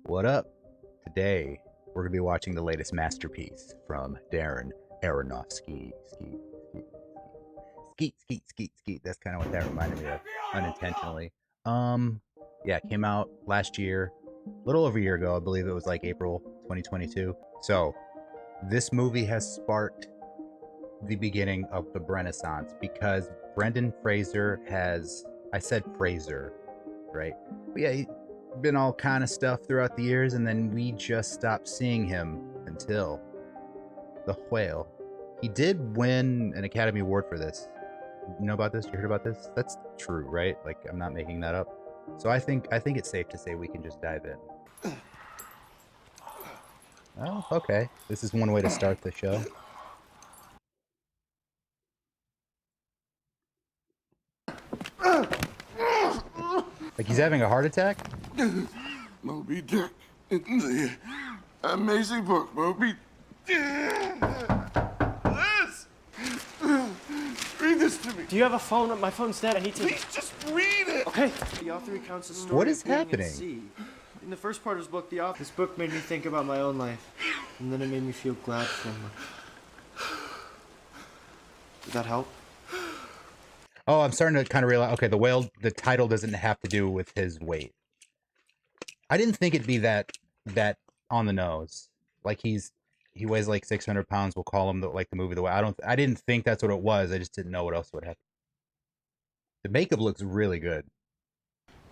What up? Today, we're going to be watching the latest masterpiece from Darren Aronofsky. Skeet. That's kind of what that reminded me of, unintentionally. Um, yeah, it came out last year, a little over a year ago. I believe it was like April 2022. So, this movie has sparked the beginning of the Renaissance because Brendan Fraser has, I said Fraser, right? But yeah, he's been all kind of stuff throughout the years, and then we just stopped seeing him until The Whale. He did win an Academy Award for this. You know about this? You heard about this? That's true, right? Like, I'm not making that up. So I think it's safe to say we can just dive in. Oh, okay. This is one way to start the show. Like he's having a heart attack? Moby Dick in the amazing book, Moby Dick. Liz! Read this to me. Do you have a phone? My phone's dead. I need to. Please just read it. Okay. The author recounts the story. What is of being at happening? sea. In the first part of his book, this book made me think about my own life, and then it made me feel glad for him. Did that help? Oh, I'm starting to kind of realize, okay, the whale, the title doesn't have to do with his weight. I didn't think it'd be that on the nose. Like he weighs like 600 pounds. We'll call him like the movie The Whale. I didn't think that's what it was. I just didn't know what else would happen. The makeup looks really good.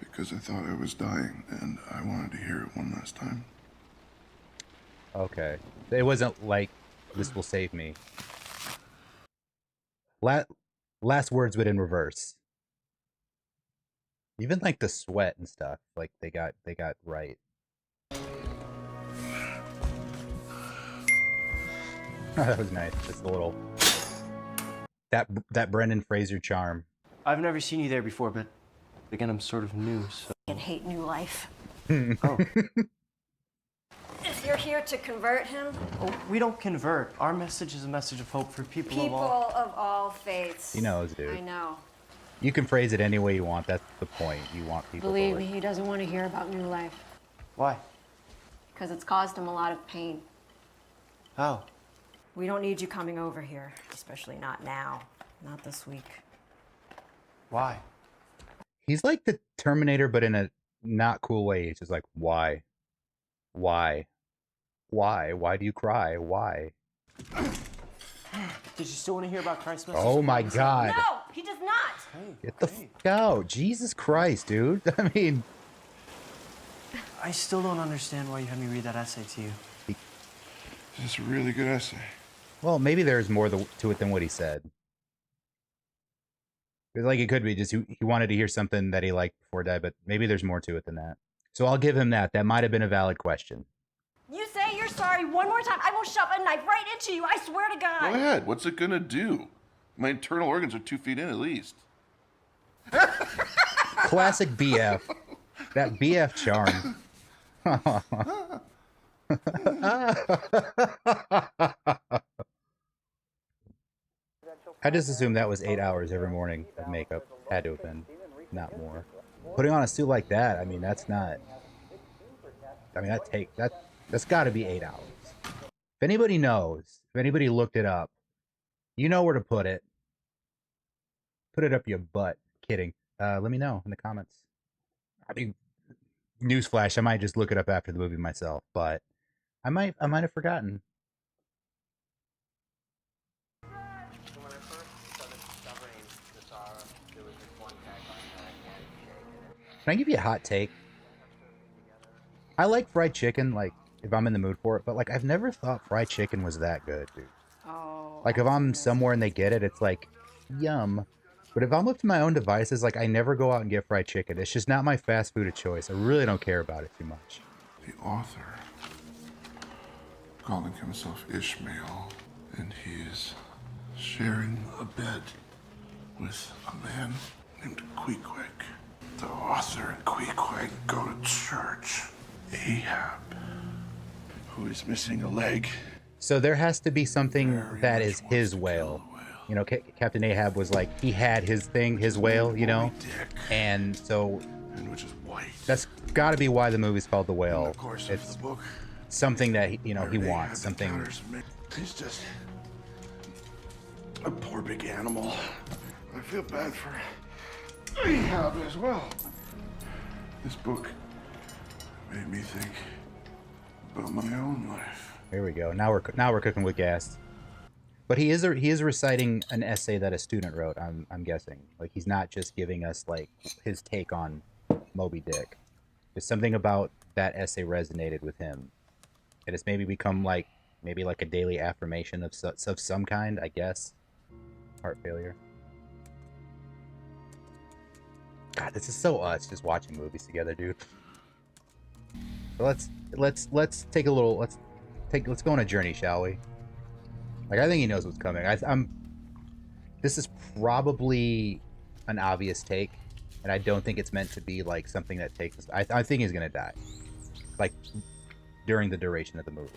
Because I thought I was dying, and I wanted to hear it one last time. Okay. It wasn't like, this will save me. Last words, but in reverse. Even like the sweat and stuff, like they got right. That was nice. Just a little that Brendan Fraser charm. I've never seen you there before, but again, I'm sort of new, so. And hate new life. Oh. You're here to convert him? Oh, we don't convert. Our message is a message of hope for people of People all. of all faiths. He knows, dude. I know. You can phrase it any way you want. That's the point. You want people Believe to me, he doesn't want to hear about new life. Why? Because it's caused him a lot of pain. How? We don't need you coming over here. Especially not now. Not this week. Why? He's like the Terminator, but in a not cool way. It's just like, why? Why? Why do you cry? Why? Did you still want to hear about Christ's message? Oh my God. No, he does not. Hey, Get the fuck out. Jesus Christ, dude. I mean, I still don't understand why you had me read that essay to you. It's a really good essay. well, maybe there's more to it than what he said. It's like it could be just he wanted to hear something that he liked before he died, but maybe there's more to it than that. So I'll give him that. That might have been a valid question. You say you're sorry one more time, I will shove a knife right into you. I swear to God. Go ahead. What's it gonna do? My internal organs are 2 feet in at least. Classic BF. That BF charm. I just assumed that was 8 hours every morning of makeup. Had to have been, not more. Putting on a suit like that, I mean, that's not. I mean, that's got to be 8 hours. If anybody knows, if anybody looked it up, you know where to put it. Put it up your butt. Kidding. Let me know in the comments. I mean, newsflash, I might just look it up after the movie myself, but I might have forgotten. Can I give you a hot take? I like fried chicken, like, if I'm in the mood for it, but, like, I've never thought fried chicken was that good, dude. Oh. Like, if I'm somewhere and they get it, it's like, yum. But if I'm left to my own devices, like, I never go out and get fried chicken. It's just not my fast food of choice. I really don't care about it too much. The author, calling himself Ishmael, and he's sharing a bed with a man named Queequeg. The author and Queequeg go to church. Ahab, who is missing a leg. So there has to be something Very that much is wants his to kill whale. the whale. You know, Captain Ahab was like, he had his thing, his whale, you know? Moby Dick, And so and which is white. that's got to be why the movie's called The In Whale. the course of It's the book, something that he Mary wants, had something. encounters. He's just a poor big animal. I feel bad for Ahab as well. This book made me think about my own life. Here we go. Now we're cooking with gas. But he is reciting an essay that a student wrote. I'm guessing. Like he's not just giving us like his take on Moby Dick. There's something about that essay resonated with him, and it's maybe become like a daily affirmation of some kind. I guess. Heart failure. God, this is so us just watching movies together, dude. So let's take a little let's go on a journey, shall we? Like I think he knows what's coming. This is probably an obvious take, and I don't think it's meant to be like something that takes us. I think he's gonna die, like during the duration of the movie.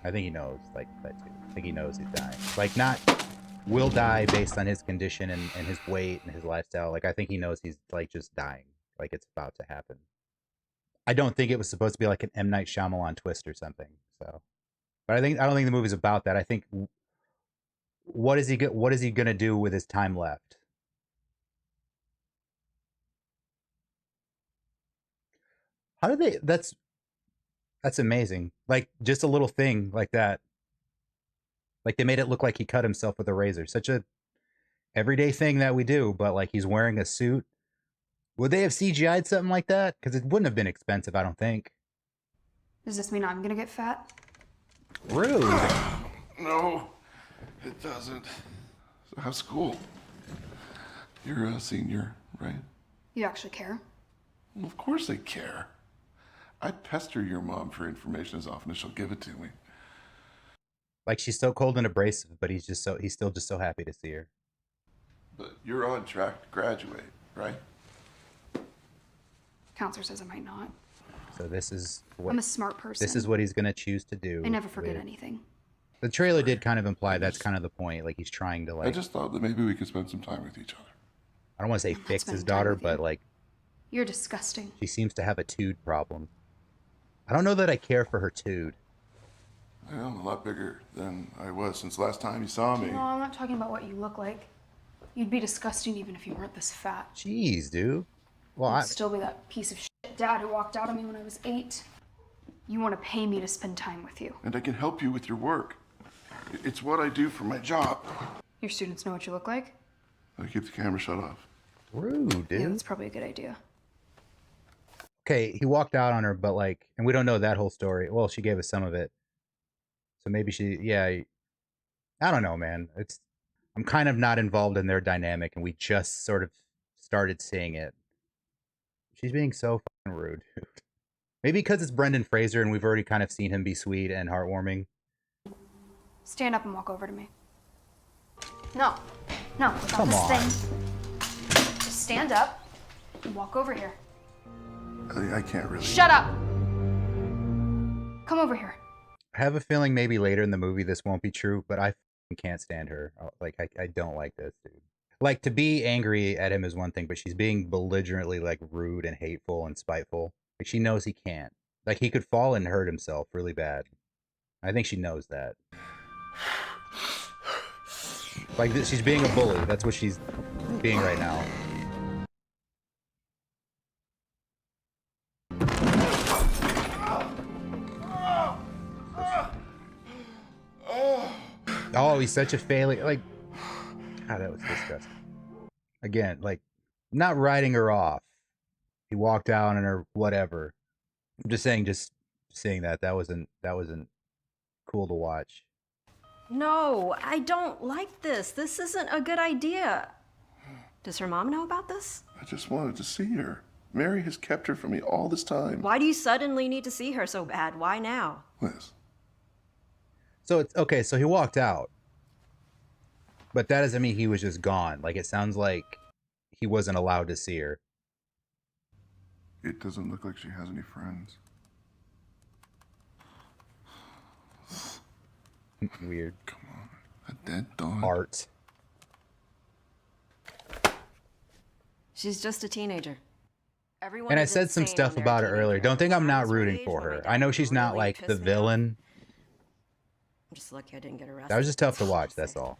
I think he knows like that too. I think he knows he's dying. Like not will die based on his condition and his weight and his lifestyle. Like I think he knows he's like just dying. Like it's about to happen. I don't think it was supposed to be like an M. Night Shyamalan twist or something. So, but I don't think the movie's about that. I think what is he gonna do with his time left? How do they? That's amazing. Like just a little thing like that. Like they made it look like he cut himself with a razor. Such a everyday thing that we do, but like he's wearing a suit. Would they have CGI'd something like that? Because it wouldn't have been expensive, I don't think. Does this mean I'm gonna get fat? Rude. No, it doesn't. So how's school? You're a senior, right? You actually care? Well, of course I care. I pester your mom for information as often as she'll give it to me. Like she's so cold and abrasive, but he's still just so happy to see her. But you're on track to graduate, right? Counselor says I might not. So this is what I'm a smart person. this is what he's gonna choose to do. I never forget anything. The trailer did kind of imply that's kind of the point. Like he's trying to like I just thought that maybe we could spend some time with each other. I don't want to say I'm not fix his spending time daughter, with but you. like You're disgusting. she seems to have a tude problem. I don't know that I care for her tude. I know I'm a lot bigger than I was since last time you saw me. No, I'm not talking about what you look like. You'd be disgusting even if you weren't this fat. Jeez, dude. Well, You'd still be that piece of shit dad who walked out on me when I was 8. You want to pay me to spend time with you. And I can help you with your work. It's what I do for my job. Your students know what you look like? I keep the camera shut off. rude, dude. Yeah, that's probably a good idea. Okay, he walked out on her, but like, and we don't know that whole story. Well, she gave us some of it. So maybe I don't know, man. I'm kind of not involved in their dynamic, and we just sort of started seeing it. She's being so fucking rude, dude. Maybe because it's Brendan Fraser, and we've already kind of seen him be sweet and heartwarming. Stand up and walk over to me. No, without Come this on. thing. Just stand up and walk over here. I can't really. Shut up! Come over here. I have a feeling maybe later in the movie this won't be true, but I can't stand her. Like, I don't like this, dude. Like, to be angry at him is one thing, but she's being belligerently, like, rude and hateful and spiteful. Like, she knows he can't. Like, he could fall and hurt himself really bad. I think she knows that. Like, she's being a bully. That's what she's being right now. Oh, he's such a failure. Like, God, that was disgusting. Again, like, not writing her off. He walked out on her, whatever. I'm just saying, just seeing that wasn't cool to watch. No, I don't like this. This isn't a good idea. Does her mom know about this? I just wanted to see her. Mary has kept her from me all this time. Why do you suddenly need to see her so bad? Why now? Liz. So it's okay. So he walked out, but that doesn't mean he was just gone. Like, it sounds like he wasn't allowed to see her. It doesn't look like she has any friends. Weird. Come on. A dead dog. Art. She's just a teenager. Everyone And I is said some insane stuff when they're a about it earlier. teenager. Don't think I'm When I not was her rooting age, for when my her. dad I know would she's not really like the piss me off. villain. I'm just lucky I didn't get arrested. That was just tough to That's all I'll watch, that's say. all.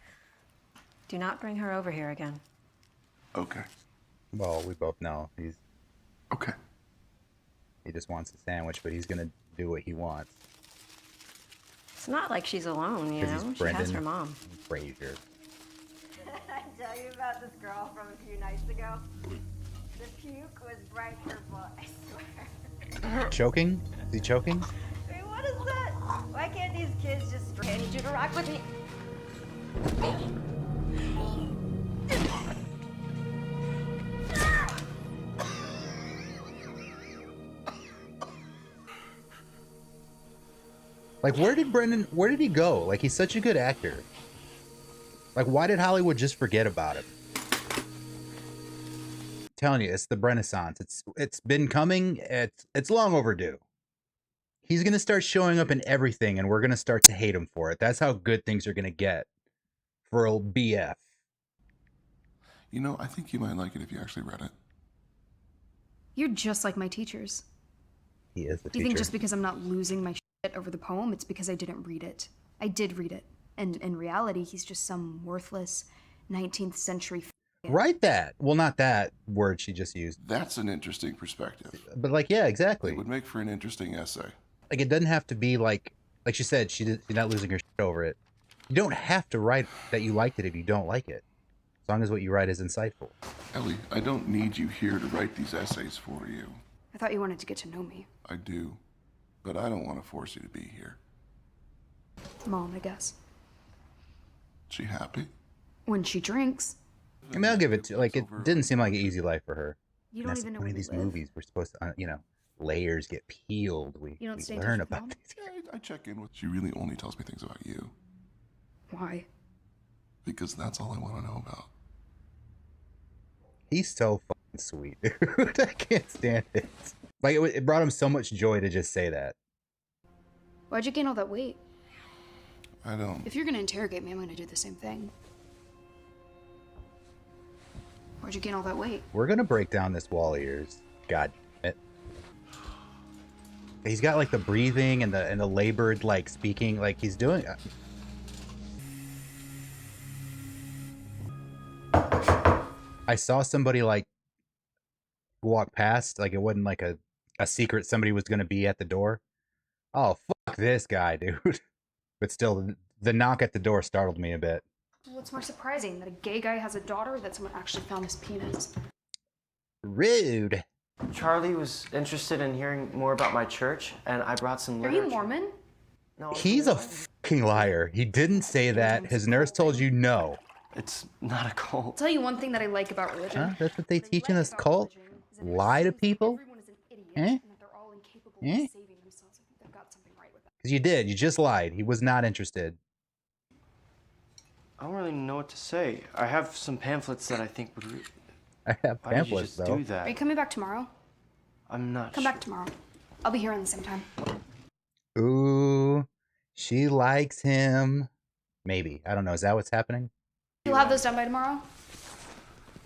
Do not bring her over here again. Okay. Well, we both know Okay. he just wants a sandwich, but he's gonna do what he wants. It's not like she's alone, you 'Cause know? he's She has Brendan her mom. Fraser. I tell you about this girl from a few nights ago? The puke was bright purple, I swear. Choking? Is he choking? Wait, what is that? Why can't these kids just... I need you to rock with me. Like, where did he go? Like, he's such a good actor. Like, why did Hollywood just forget about him? I'm telling you, it's the Renaissance. It's been coming. It's long overdue. He's gonna start showing up in everything, and we're gonna start to hate him for it. That's how good things are gonna get for old BF. You know, I think you might like it if you actually read it. You're just like my teachers. He is the Do you teacher. think just because I'm not losing my shit over the poem, it's because I didn't read it? I did read it. And in reality, he's just some worthless 19th century Write that. Well, not that word she just used, That's an interesting perspective. but like, yeah, exactly. It would make for an interesting essay. Like, it doesn't have to be like she said, she's not losing her shit over it. You don't have to write that you liked it if you don't like it, as long as what you write is insightful. Ellie, I don't need you here to write these essays for you. I thought you wanted to get to know me. I do, but I don't want to force you to be here. Mom, I guess. She happy? When she drinks. I mean, I'll give it to, like, it didn't seem like an easy life for her. You And don't that's even the know point where of these we live. movies. We're supposed to, layers get peeled. We You don't stay in learn touch with about Mom? these. Yeah, I check in with. She really only tells me things about you Why? because that's all I want to know about. He's so fucking sweet, dude. I can't stand it. Like, it brought him so much joy to just say that. Why'd you gain all that weight? I don't. If you're gonna interrogate me, I'm gonna do the same thing. Why'd you gain all that weight? We're gonna break down this wall of yours. God damn it. He's got like the breathing and the labored like speaking, like he's doing. I saw somebody like walk past, like it wasn't like a secret somebody was gonna be at the door. Oh, fuck this guy, dude. But still, the knock at the door startled me a bit. What's more surprising, that a gay guy has a daughter or that someone actually found his penis? Rude. Charlie was interested in hearing more about my church, and I brought some Are literature. you Mormon? No, He's a fucking liar. He didn't say that. His nurse told you no. It's not a cult. I'll tell you one thing that I like about religion. Huh? That's what they What I teach in like this about cult? religion is that it Lie to assumes that people? everyone is an idiot Eh? and that they're all incapable Eh? of saving themselves. I think they've got something right with that. Because you did. You just lied. He was not interested. I don't really know what to say. I have some pamphlets that I think would. I have Why did you pamphlets, just though. do that? Are you coming back tomorrow? I'm not. Come sure. back tomorrow. I'll be here around the same time. Ooh, she likes him. Maybe. I don't know. Is that what's happening? You'll have those done by tomorrow?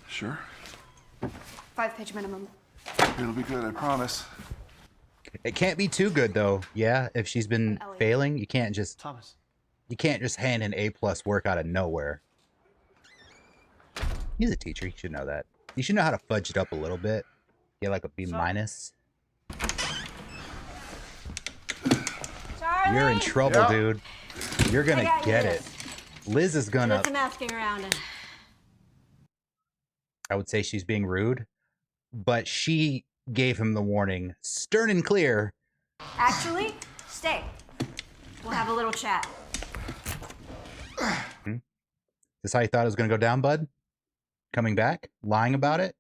Sure. 5-page minimum. It'll be good, I promise. It can't be too good, though. Yeah, if she's been Elliot. failing, you can't just Thomas. hand an A+ work out of nowhere. He's a teacher. He should know that. You should know how to fudge it up a little bit. Get like a B-. Charlie? You're in trouble, Yeah. dude. You're gonna got get you. it. Liz is I gonna. did some asking around and I would say she's being rude, but she gave him the warning, stern and clear. actually, stay. We'll have a little chat. Is this how you thought it was gonna go down, bud? Coming back, lying about it.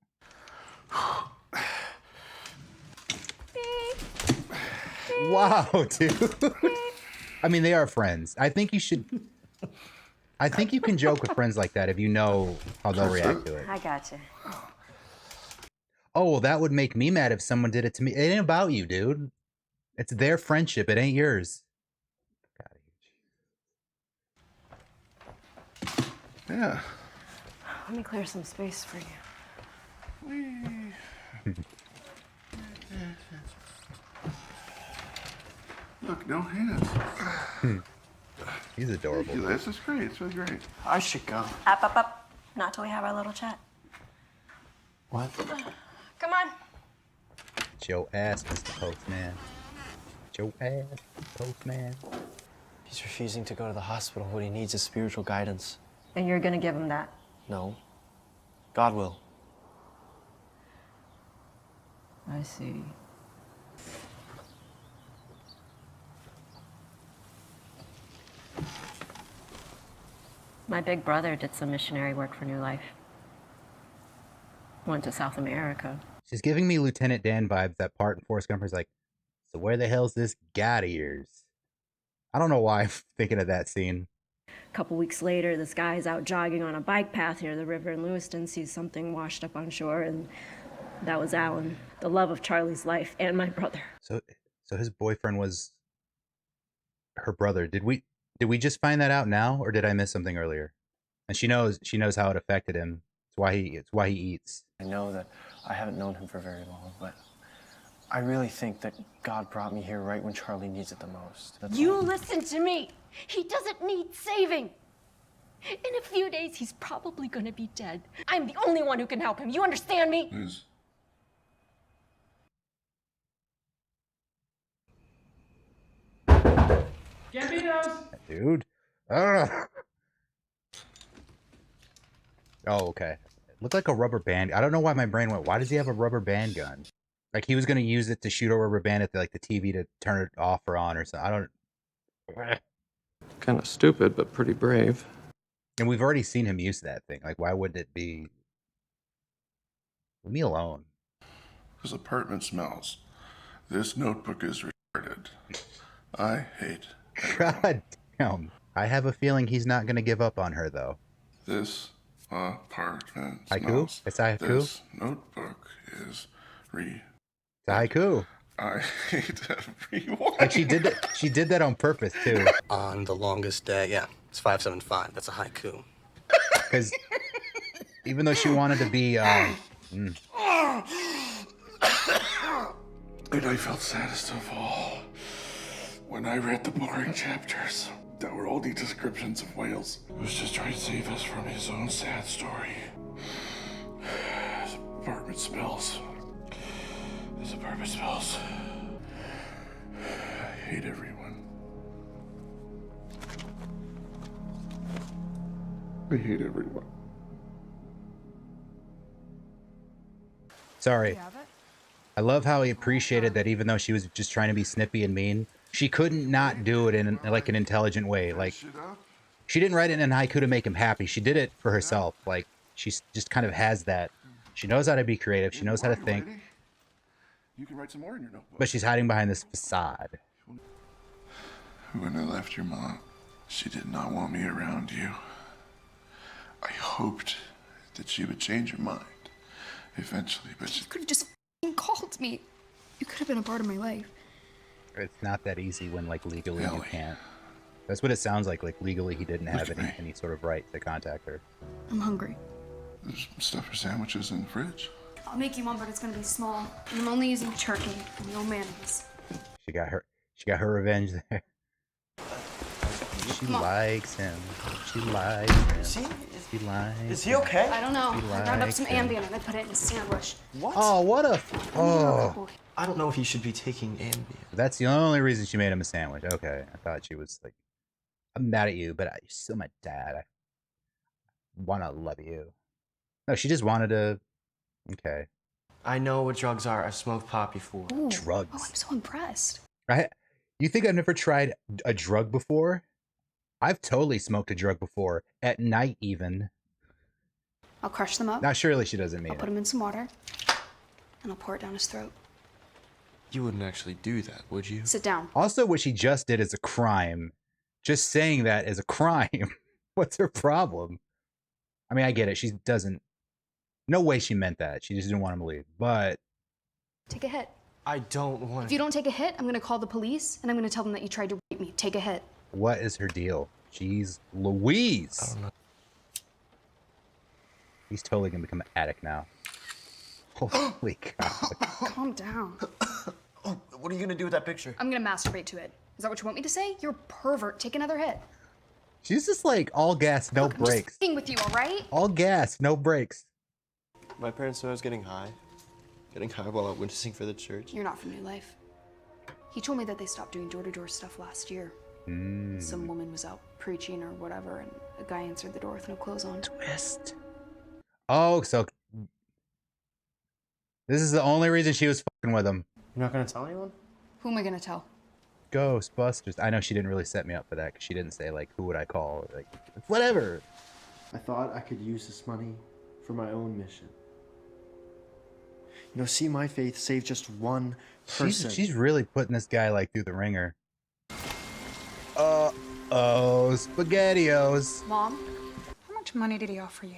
Wow, dude. I mean, they are friends. I think you should. I think you can joke with friends like that if you know how they'll react to it. I gotcha. Oh, well, that would make me mad if someone did it to me. It ain't about you, dude. It's their friendship. It ain't yours. Yeah. Let me clear some space for you. Look, no hands. He's adorable. Thank you, Liz. It's great. It's really great. I should go. Up. Not till we have our little chat. What? Come on. Get your ass, Mr. Postman. Get your ass, Mr. Postman. He's refusing to go to the hospital. What he needs is spiritual guidance. And you're gonna give him that. No. God will. I see. My big brother did some missionary work for New Life. Went to South America. She's giving me Lieutenant Dan vibes. That part in Forrest Gump is like, so where the hell's this guy of yours? I don't know why I'm thinking of that scene. A couple weeks later, this guy's out jogging on a bike path near the river in Lewiston, sees something washed up on shore, and that was Alan, the love of Charlie's life and my brother. So his boyfriend was her brother. Did we just find that out now, or did I miss something earlier? And she knows how it affected him. It's why he eats. I know that I haven't known him for very long, but I really think that God brought me here right when Charlie needs it the most. You listen to me. He doesn't need saving. In a few days, he's probably gonna be dead. I'm the only one who can help him. You understand me? Liz. Dude. Ugh. Oh, okay. It looked like a rubber band. I don't know why my brain went, why does he have a rubber band gun? Like he was going to use it to shoot a rubber band at the TV to turn it off or on or something. I don't... Kind of stupid, but pretty brave. And we've already seen him use that thing. Like, why would it be... Leave me alone. This apartment smells. This notebook is retarded. I hate everyone. God damn. I have a feeling he's not going to give up on her, though. This apartment Haiku? smells. It's a haiku? This notebook is It's a haiku. I hate everyone. Like she did that on purpose, too. On the longest day, yeah, it's 575. That's a haiku. Because even though she wanted to be... And I felt saddest of all when I read the boring chapters that were only descriptions of whales. He was just trying to save us from his own sad story. This apartment smells. This apartment smells. I hate everyone. I hate everyone. Sorry. I love how he appreciated that even though she was just trying to be snippy and mean, she couldn't not do it in like an intelligent way. Like, she didn't write it in haiku to make him happy. She did it for herself. Like, she just kind of has that. She knows how to be creative. She knows how to think. You can write some more in your notebook. But she's hiding behind this facade. When I left your mom, she did not want me around you. I hoped that she would change her mind eventually, but she You could have just f***ing called me. You could have been a part of my life. It's not that easy when, like, legally you Ellie. can't. That's what it sounds like. Like, legally he didn't have Look at me. any sort of right to contact her. I'm hungry. There's stuff for sandwiches in the fridge. I'll make you one, but it's gonna be small. And I'm only using turkey and no mayonnaise. She got her revenge there. She Come on. likes him. She likes him. Is he? She likes Is he him. okay? I don't know. She I ground up likes some him. Ambien and I put it in a sandwich. What? Oh, what a... Oh. I don't know if he should be taking Ambien. That's the only reason she made him a sandwich. Okay. I thought she was like, I'm mad at you, but you're still my dad. I want to love you. No, she just wanted to... Okay. I know what drugs are. I've smoked pot before. Ooh. Drugs. Oh, I'm so impressed. You think I've never tried a drug before? I've totally smoked a drug before. At night, even. I'll crush them up. Now, surely she doesn't mean I'll put it. them in some water. And I'll pour it down his throat. You wouldn't actually do that, would you? Sit down. Also, what she just did is a crime. Just saying that is a crime. What's her problem? I mean, I get it. She doesn't... No way she meant that. She just didn't want him to leave. But... Take a hit. I don't want If you don't take a hit, I'm gonna call the police and I'm gonna tell them that you tried to rape me. Take a hit. what is her deal? Jeez Louise. I don't know. He's totally gonna become an addict now. Holy God. Calm down. What are you gonna do with that picture? I'm gonna masturbate to it. Is that what you want me to say? You're a pervert. Take another hit. She's just like all gas, no Look, I'm just brakes. f***ing with you, all right? All gas, no brakes. My parents knew I was getting high. Getting high while out witnessing for the church. You're not from New Life. He told me that they stopped doing door-to-door stuff last year. Some woman was out preaching or whatever, and a guy answered the door with no clothes on. Twist. Oh, so this is the only reason she was fucking with him. You're not gonna tell anyone? Who am I gonna tell? Ghostbusters. I know she didn't really set me up for that because she didn't say like who would I call, like whatever. I thought I could use this money for my own mission. You know, see my faith save just one person. She's really putting this guy like through the ringer. Oh, SpaghettiOs. Mom? How much money did he offer you?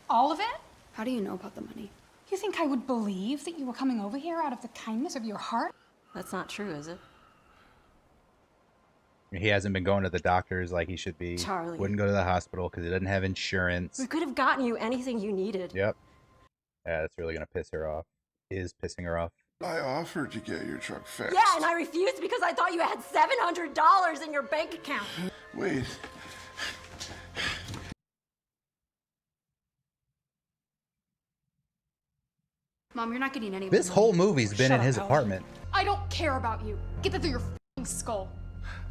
All of it? How do you know about the money? You think I would believe that you were coming over here out of the kindness of your heart? That's not true, is it? He hasn't been going to the doctors like he should be. Charlie. Wouldn't go to the hospital because he doesn't have insurance. We could have gotten you anything you needed. Yep. Yeah, that's really gonna piss her off. Is pissing her off. I offered to get your truck fixed. Yeah, and I refused because I thought you had $700 in your bank account. Wait. Mom, you're not getting any of This the whole money. movie's been in his apartment. I don't care about you. Get that through your f***ing skull.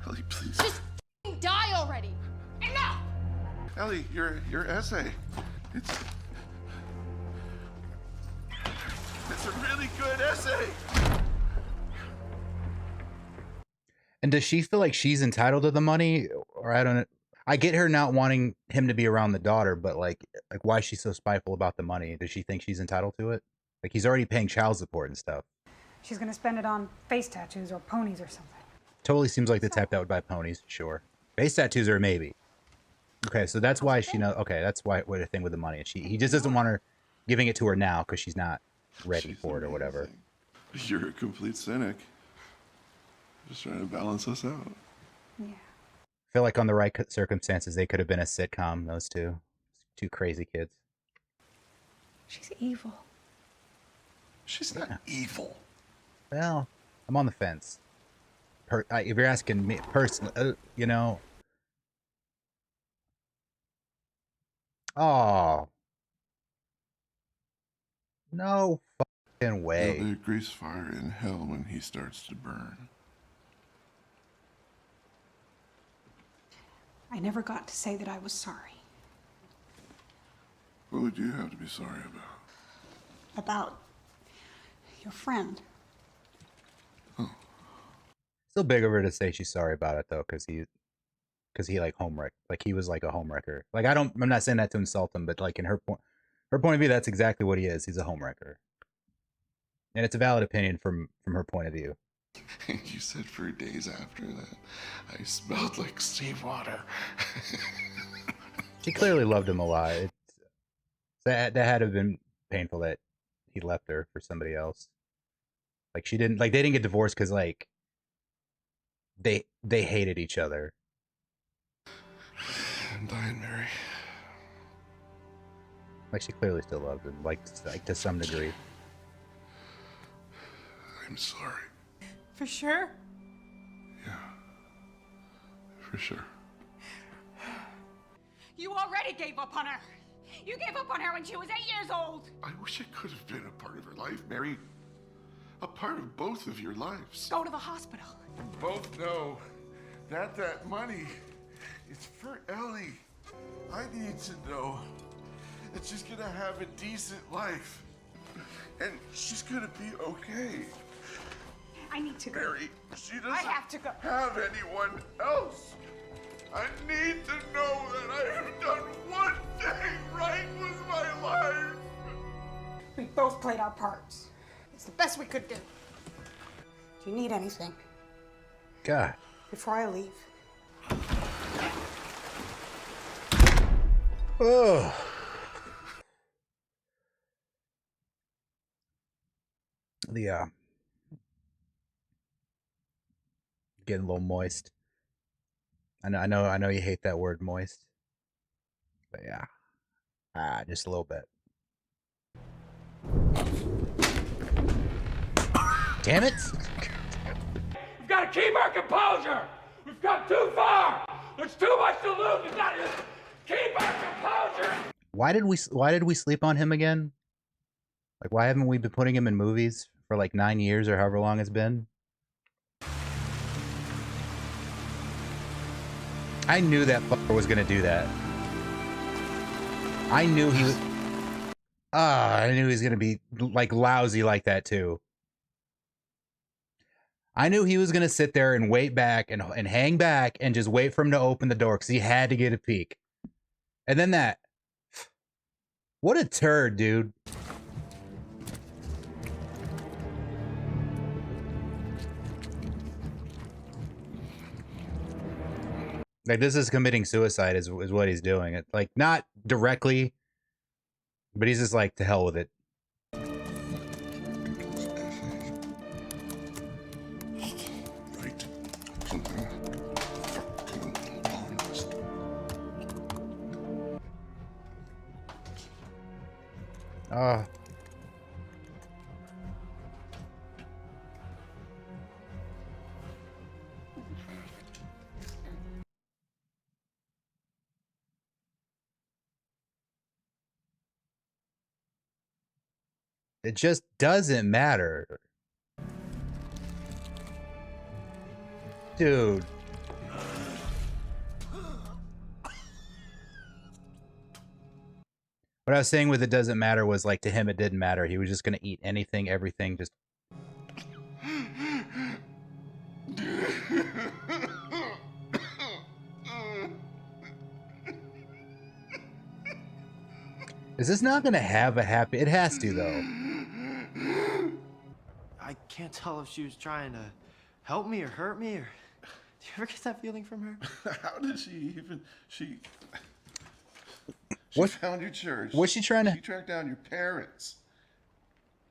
Ellie, please. Just f***ing die already. Enough! Ellie, your essay. It's a really good essay. And does she feel like she's entitled to the money? Or I don't know. I get her not wanting him to be around the daughter, but like why is she so spiteful about the money? Does she think she's entitled to it? Like he's already paying child support and stuff. She's gonna spend it on face tattoos or ponies or something. Totally seems like the type that would buy ponies, sure. Face tattoos are a maybe. Okay, so that's why she knows. Okay, that's why what the thing with the money. He just doesn't want her giving it to her now because she's not ready for it or whatever. You're a complete cynic. Just trying to balance us out. Yeah. I feel like on the right circumstances, they could have been a sitcom. Those two crazy kids. She's evil. She's not evil. Well, I'm on the fence. If you're asking me personally, you know. Oh. No fucking way. There'll be a grease fire in hell when he starts to burn. I never got to say that I was sorry. What would you have to be sorry about? About your friend. Still big of her to say she's sorry about it though, because he like homewrecked. Like he was like a homewrecker. Like I'm not saying that to insult him, but like in her point of view, that's exactly what he is. He's a homewrecker. And it's a valid opinion from her point of view. You said for days after that, I smelled like seawater. She clearly loved him a lot. That had to have been painful that he left her for somebody else. Like they didn't get divorced because like they hated each other. I'm dying, Mary. Like she clearly still loved him, like to some degree. I'm sorry. For sure? Yeah. For sure. You already gave up on her. You gave up on her when she was 8 years old. I wish I could have been a part of her life, Mary. A part of both of your lives. Go to the hospital. You both know that money is for Ellie. I need to know that she's gonna have a decent life. And she's gonna be okay. I need to go. Mary, she doesn't have to go. have anyone else. I need to know that I have done one thing right with my life. We both played our parts. It's the best we could do. Do you need anything God. before I leave? Oh. Getting a little moist. I know you hate that word moist. But yeah. Just a little bit. damn it! We've got to keep our composure! We've gone too far! There's too much to lose! We've got to keep our composure! Why did we sleep on him again? Like, why haven't we been putting him in movies for like 9 years or however long it's been? I knew that fucker was gonna do that. I knew he was. I knew he was gonna be like lousy like that too. I knew he was gonna sit there and wait back and hang back and just wait for him to open the door because he had to get a peek. And then that. What a turd, dude. Like, this is committing suicide is what he's doing. It, like, not directly, but he's just like, to hell with it. Right. Something fucking honest. Ah. It just doesn't matter. Dude. What I was saying with it doesn't matter was like to him it didn't matter. He was just gonna eat anything, everything, just Is this not gonna have a happy? It has to though. I can't tell if she was trying to help me or hurt me, or do you ever get that feeling from her? How did she even? She What found your church. Was she trying to? She tracked down your parents.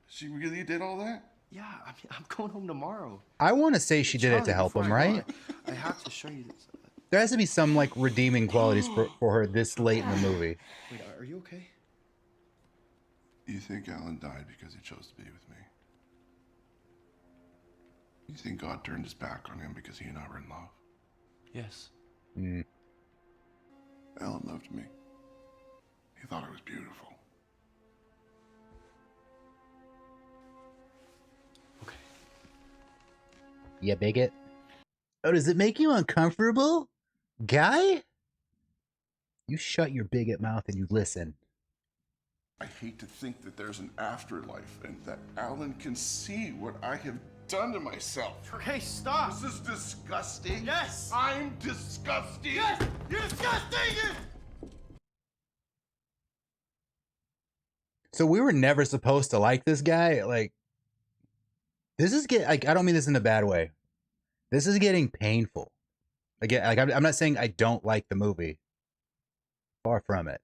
She really did all that? Yeah, I mean, I'm going home tomorrow. I want to say she did it to Charlie, help him, before I go, right? I have to show you this. There has to be some like redeeming qualities for her this late in the movie. Wait, are you okay? You think Alan died because he chose to be with me? You think God turned his back on him because he and I were in love? Yes. Mm. Alan loved me. He thought I was beautiful. Okay. Yeah, bigot. Oh, does it make you uncomfortable, guy? You shut your bigot mouth and you listen. I hate to think that there's an afterlife and that Alan can see what I have done to myself. Okay, stop. This is disgusting. Yes. I'm disgusting. Yes, you're disgusting. So we were never supposed to like this guy. Like, this is like, I don't mean this in a bad way. This is getting painful. Again, like I'm not saying I don't like the movie. Far from it.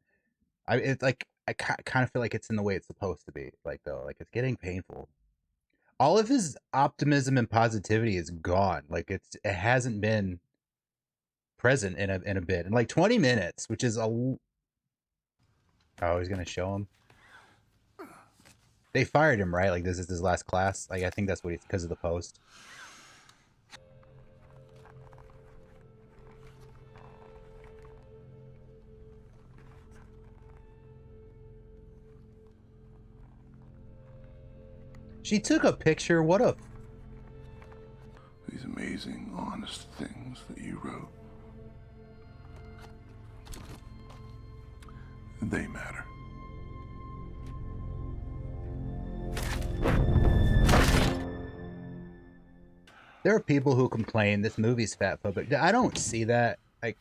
It's like I kind of feel like it's in the way it's supposed to be. Like though, like it's getting painful. All of his optimism and positivity is gone. Like it hasn't been present in a bit. In like 20 minutes, which is a. Oh, he's gonna show him. They fired him, right? Like this is his last class. Like I think that's what he's because of the post. She took a picture. What a. These amazing, honest things that you wrote. They matter. There are people who complain this movie's fat phobic. I don't see that. Like,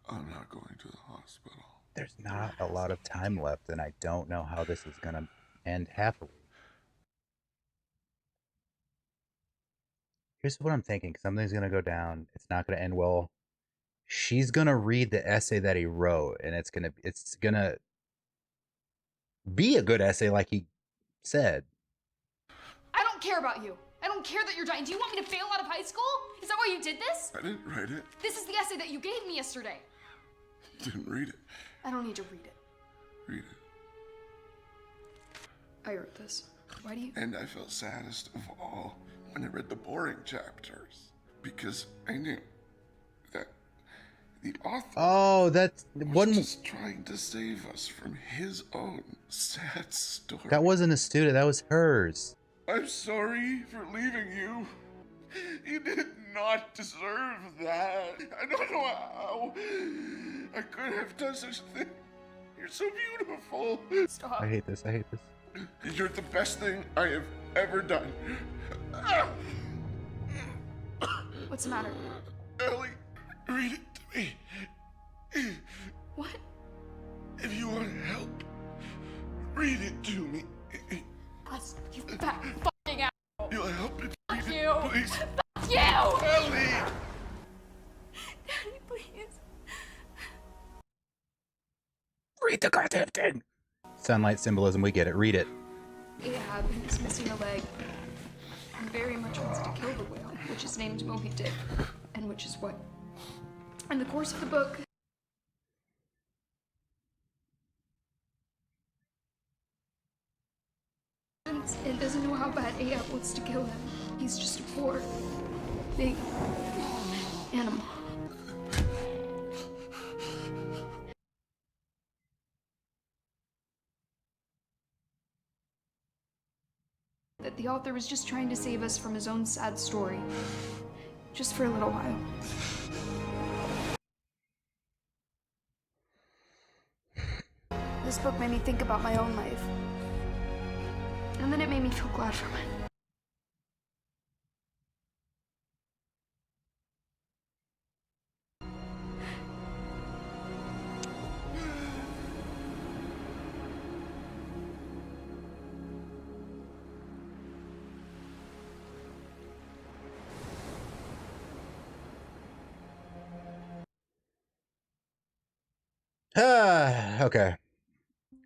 I'm not going to the hospital. there's not a lot of time left, and I don't know how this is gonna end happily. Here's what I'm thinking. Something's gonna go down. It's not gonna end well. She's gonna read the essay that he wrote, and it's gonna be a good essay, like he said. I don't care about you. I don't care that you're dying. Do you want me to fail out of high school? Is that why you did this? I didn't write it. This is the essay that you gave me yesterday. You didn't read it. I don't need to read it. Read I wrote this. Why do you... And I felt saddest of all when I read the boring chapters. Because I knew that the author that's was just trying to save us from his own sad story. That wasn't a student, that was hers. I'm sorry for leaving you. You did not deserve that. I don't know how I could have done such a thing. You're so beautiful. Stop. I hate this. You're the best thing I have ever done. What's the matter? Ellie, read it to me. What? If you want help, read it to me. Us, you fat fucking asshole. You'll help me. Fuck Read you. it, please. Fuck you. Ellie! Daddy, please. Read the goddamn thing. Sunlight symbolism, we get it. Read it. Ahab is missing a leg and very much wants to kill the whale, which is named Moby Dick, and which is what? In the course of the book, and doesn't know how bad Ahab wants to kill him. He's just a poor, big animal. That the author was just trying to save us from his own sad story. Just for a little while. This book made me think about my own life. And then it made me feel glad for mine. Okay.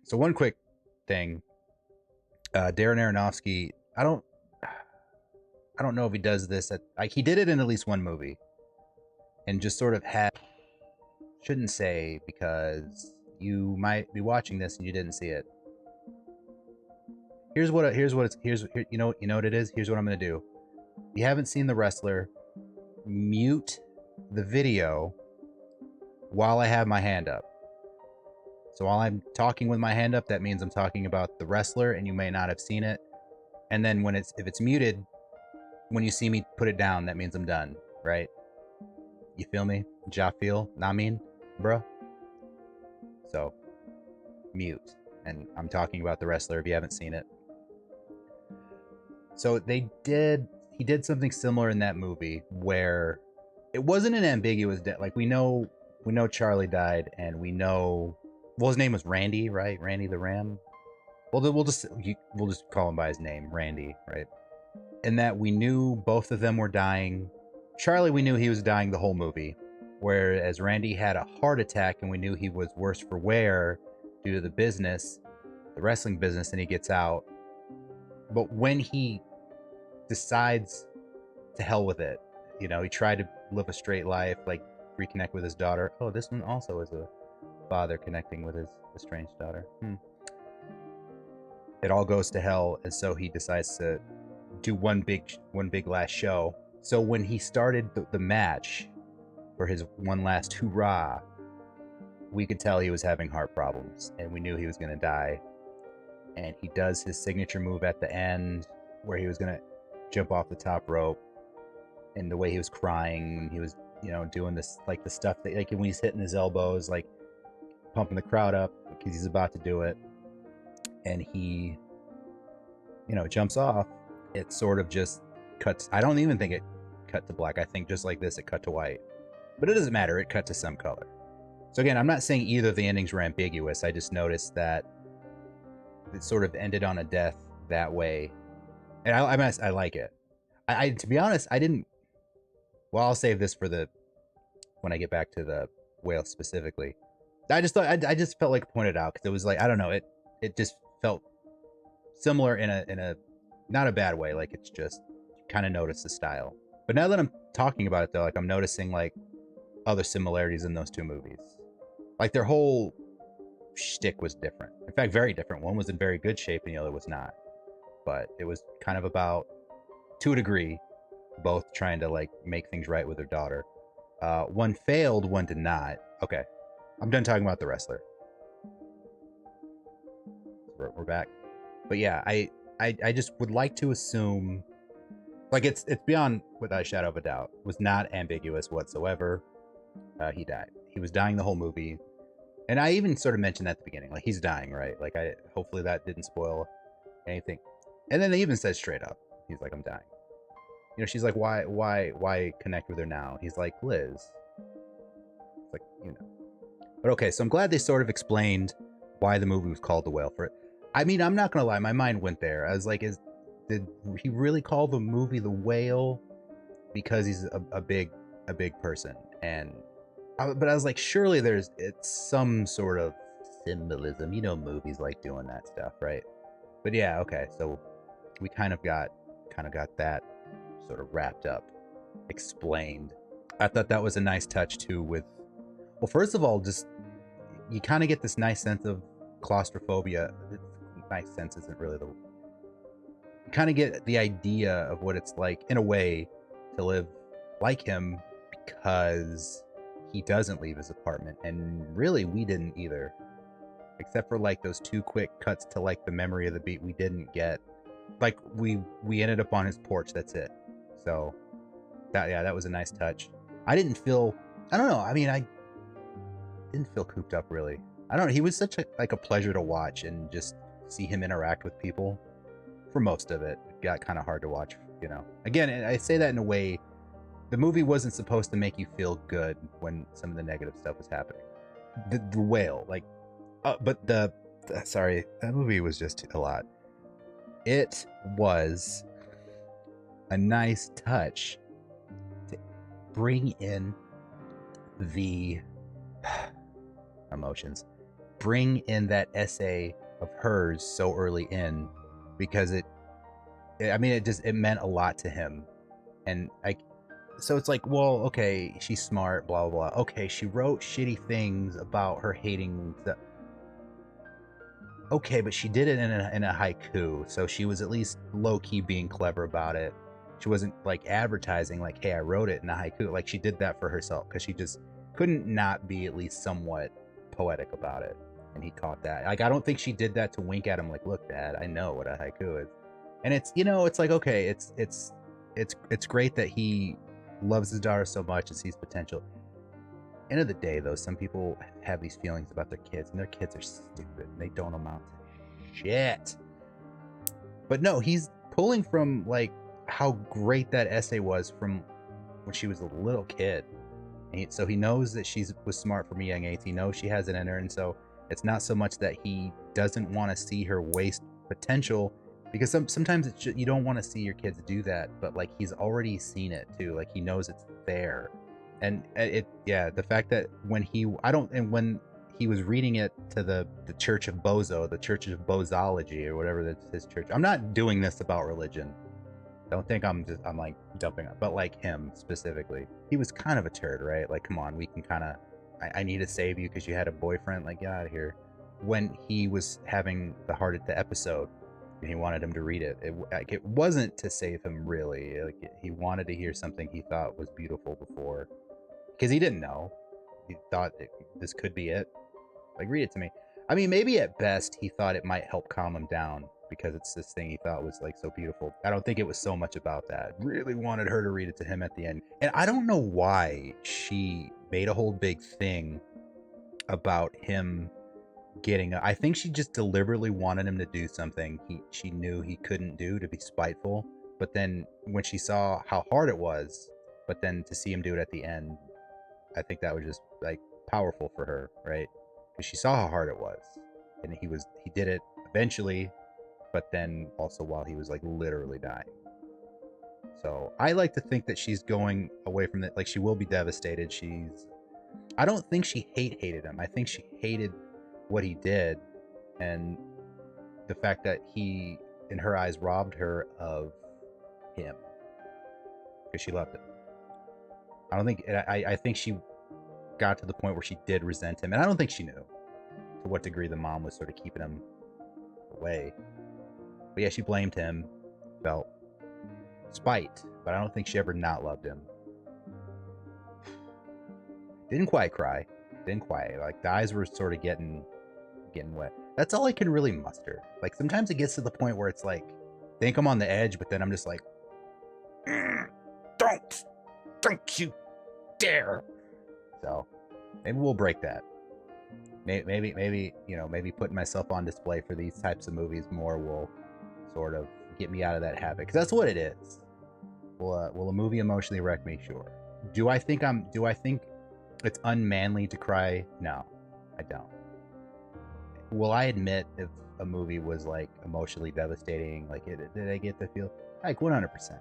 So one quick thing. Darren Aronofsky, I don't know if he does this he did it in at least one movie. And just sort of shouldn't say because you might be watching this and you didn't see it. Here's what you know what it is? Here's what I'm going to do. If you haven't seen The Wrestler, mute the video while I have my hand up. So while I'm talking with my hand up, that means I'm talking about The Wrestler, and you may not have seen it. And then if it's muted, when you see me put it down, that means I'm done, right? You feel me? Ja feel? Nah mean, bruh? So, mute. And I'm talking about The Wrestler if you haven't seen it. So he did something similar in that movie where it wasn't an ambiguous death. Like we know Charlie died, and we know, well, his name was Randy, right? Randy the Ram. Well, we'll just call him by his name, Randy, right? And that we knew both of them were dying. Charlie, we knew he was dying the whole movie, whereas Randy had a heart attack, and we knew he was worse for wear due to the wrestling business, and he gets out. But when he decides to hell with it, he tried to live a straight life, like reconnect with his daughter. Oh, this one also is a father connecting with his estranged daughter. It all goes to hell, and so he decides to do one big last show. So when he started the match for his one last hoorah, we could tell he was having heart problems, and we knew he was going to die. And he does his signature move at the end where he was going to jump off the top rope, and the way he was crying, he was doing this, like the stuff that, like when he's hitting his elbows, like pumping the crowd up because he's about to do it, and he jumps off. It sort of just cuts. I don't even think it cut to black. I think just like this, it cut to white, but it doesn't matter. It cut to some color. So again, I'm not saying either of the endings were ambiguous. I just noticed that it sort of ended on a death that way, and I like it. I to be honest, I didn't. Well, I'll save this for when I get back to the whale specifically. I just thought I just felt like pointed out because it was like, I don't know, it just felt similar in a not a bad way. Like it's just kind of noticed the style. But now that I'm talking about it though, like I'm noticing like other similarities in those two movies. Like their whole shtick was different. In fact, very different. One was in very good shape and the other was not. But it was kind of about, to a degree, both trying to like make things right with their daughter. One failed, one did not. Okay, I'm done talking about the wrestler. We're back. But yeah, I just would like to assume, like it's beyond without a shadow of a doubt, was not ambiguous whatsoever. He died. He was dying the whole movie. And I even sort of mentioned that at the beginning, like he's dying, right? Like hopefully that didn't spoil anything. And then they even said straight up, he's like, I'm dying. You know, she's like, why connect with her now? He's like, Liz. It's like, you know. But okay, so I'm glad they sort of explained why the movie was called The Whale. For it. I mean, I'm not gonna lie, my mind went there. I was like, did he really call the movie The Whale because he's a big person? But I was like, surely it's some sort of symbolism. You know, movies like doing that stuff, right? But yeah, okay, so we kind of got that sort of wrapped up, explained. I thought that was a nice touch too with, well, first of all, just you kind of get this nice sense of claustrophobia. Nice sense isn't really the, you kind of get the idea of what it's like in a way to live like him, because he doesn't leave his apartment, and really we didn't either, except for like those 2 quick cuts to like the memory of the beat. We didn't get, like, we ended up on his porch, that's it. So that was a nice touch. I don't know, I mean, I didn't feel cooped up really. I don't know, he was such a pleasure to watch and just see him interact with people. For most of it got kind of hard to watch, you know. Again, I say that in a way, the movie wasn't supposed to make you feel good when some of the negative stuff was happening. The whale, like, but sorry, that movie was just a lot. It was a nice touch to bring in the emotions, bring in that essay of hers so early in, because it meant a lot to him. And so it's like, well, okay, she's smart, blah blah blah. Okay, she wrote shitty things about her hating the, okay, but she did it in a haiku, so she was at least low-key being clever about it. She wasn't like advertising like, hey, I wrote it in a haiku. Like, she did that for herself because she just couldn't not be at least somewhat poetic about it. And he caught that. Like, I don't think she did that to wink at him like, look, Dad, I know what a haiku is. And it's, you know, it's like, okay, it's great that he loves his daughter so much and sees potential. End of the day, though, some people have these feelings about their kids, and their kids are stupid. They don't amount to shit. But no, he's pulling from like how great that essay was from when she was a little kid. So he knows that she was smart from a young age. He knows she has it in her, and so it's not so much that he doesn't want to see her waste potential, because sometimes it's just, you don't want to see your kids do that, but like he's already seen it too. Like he knows it's there. And the fact that when he was reading it to the Church of Bozo, the Church of Bozology, or whatever that's his church. I'm not doing this about religion. Don't think I'm like dumping up, but like him specifically, he was kind of a turd, right? Like, come on, we can kind of, I need to save you because you had a boyfriend. Like, get out of here. When he was having the heart at the episode, and he wanted him to read it, it wasn't to save him really. Like, he wanted to hear something he thought was beautiful before. Because he didn't know. He thought this could be it. Like, read it to me. I mean, maybe at best he thought it might help calm him down because it's this thing he thought was like so beautiful. I don't think it was so much about that. Really wanted her to read it to him at the end. And I don't know why she made a whole big thing about him getting. I think she just deliberately wanted him to do something she knew he couldn't do, to be spiteful. But then when she saw how hard it was, but then to see him do it at the end, I think that was just like powerful for her, right? Because she saw how hard it was, and he did it eventually, but then also while he was like literally dying. So I like to think that she's going away from that. Like, she will be devastated. I don't think she hated him. I think she hated what he did, and the fact that he, in her eyes, robbed her of him because she loved him. I think she got to the point where she did resent him, and I don't think she knew. to what degree the mom was sort of keeping him away. But yeah, she blamed him, felt spite, but I don't think she ever not loved him. Didn't quite cry. Didn't quite. Like, the eyes were sort of getting wet. That's all I can really muster. Like, sometimes it gets to the point where it's like, I think I'm on the edge, but then I'm just like, don't you dare. So maybe we'll break that. Maybe you know, maybe putting myself on display for these types of movies more will sort of get me out of that habit, because that's what it is. Will a movie emotionally wreck me? Sure. Do I think it's unmanly to cry? No, I don't. Will I admit if a movie was like emotionally devastating, like did I get the feel? Like 100%.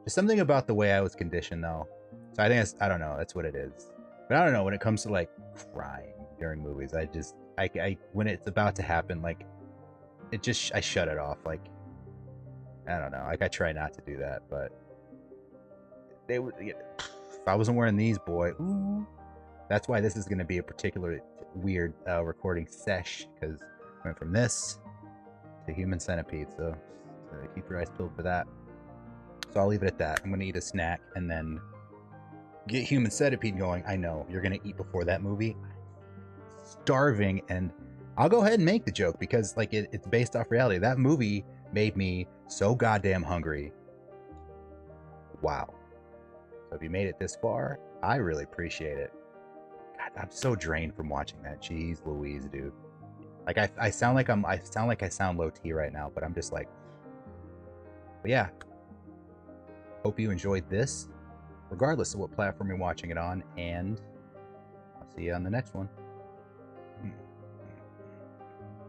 There's something about the way I was conditioned though. So I think I don't know, that's what it is. But I don't know, when it comes to like crying during movies, I when it's about to happen, like I shut it off. Like, I don't know, like I try not to do that, but they would. If I wasn't wearing these, boy, ooh. That's why this is going to be a particularly weird recording sesh, because I went from this to Human Centipede, so keep your eyes peeled for that. So I'll leave it at that. I'm going to eat a snack and then get Human Centipede going. I know you're going to eat before that movie. Starving, and I'll go ahead and make the joke because like it's based off reality. That movie made me so goddamn hungry. Wow. So if you made it this far, I really appreciate it. God, I'm so drained from watching that. Jeez Louise, dude. Like I sound like I sound low T right now, but I'm just like, but yeah. Hope you enjoyed this, regardless of what platform you're watching it on, and I'll see you on the next one.